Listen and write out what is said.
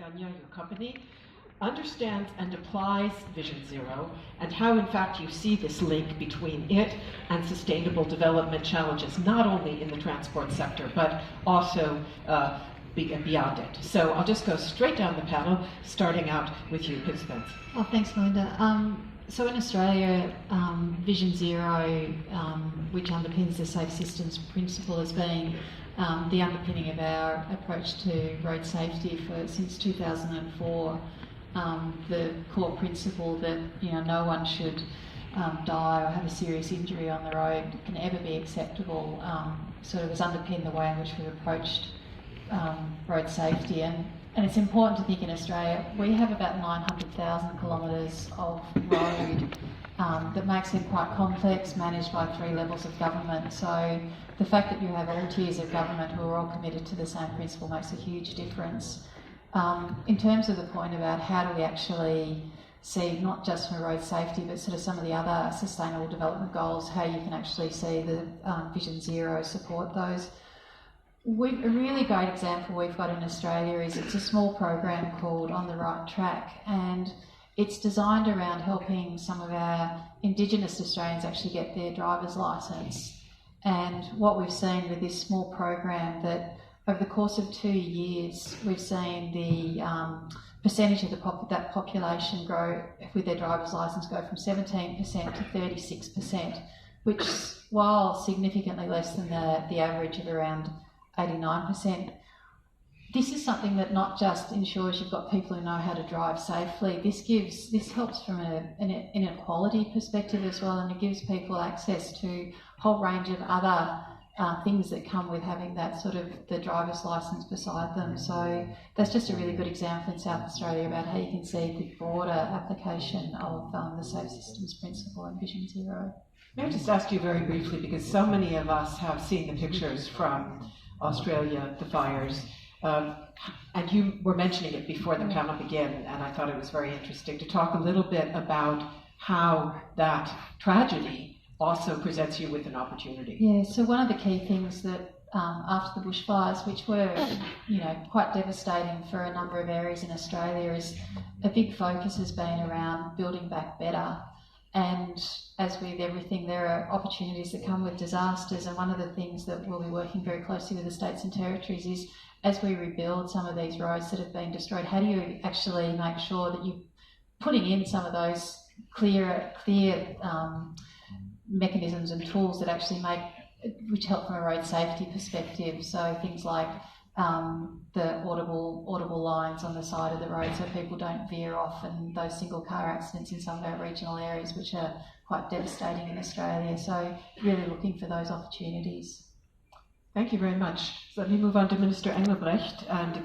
Scania, your company, understands and applies Vision Zero, and how in fact you see this link between it and sustainable development challenges, not only in the transport sector, but also beyond it. So I'll just go straight down the panel, starting out with you, Pip Spence. Oh, thanks, Melinda. So in Australia, Vision Zero, which underpins the Safe Systems principle, has been the underpinning of our approach to road safety since 2004. The core principle that no one should die or have a serious injury on the road can ever be acceptable sort of has underpinned the way in which we've approached road safety. And it's important to think in Australia, we have about 900,000 kilometres of road that makes it quite complex, managed by 3 levels of government. So the fact that you have all tiers of government who are all committed to the same principle makes a huge difference. In terms of the point about how do we actually see, not just from road safety, but sort of some of the other sustainable development goals, how you can actually see the Vision Zero support those. A really great example we've got in Australia is it's a small program called On the Right Track, and it's designed around helping some of our Indigenous Australians actually get their driver's licence. And what we've seen with this small program, that over the course of 2 years, we've seen the percentage of that population grow with their driver's licence go from 17% to 36%, which, while significantly less than the average of around 89%, this is something that not just ensures you've got people who know how to drive safely. This helps from an inequality perspective as well, and it gives people access to a whole range of other things that come with having that sort of the driver's licence beside them. So that's just a really good example in South Australia about how you can see the broader application of the Safe Systems principle and Vision Zero. May I just ask you very briefly, because so many of us have seen the pictures from Australia, the fires, and you were mentioning it before the panel began, and I thought it was very interesting to talk a little bit about how that tragedy also presents you with an opportunity. Yeah, so one of the key things that after the bushfires, which were quite devastating for a number of areas in Australia, is a big focus has been around building back better. And as with everything, there are opportunities that come with disasters, and one of the things that we'll be working very closely with the states and territories is, as we rebuild some of these roads that have been destroyed, how do you actually make sure that you're putting in some of those clear mechanisms and tools that actually which help from a road safety perspective. So things like the audible lines on the side of the road so people don't veer off, and those single car accidents in some of our regional areas which are quite devastating in Australia. So really looking for those opportunities. Thank you very much. So let me move on to Minister Engelbrecht. And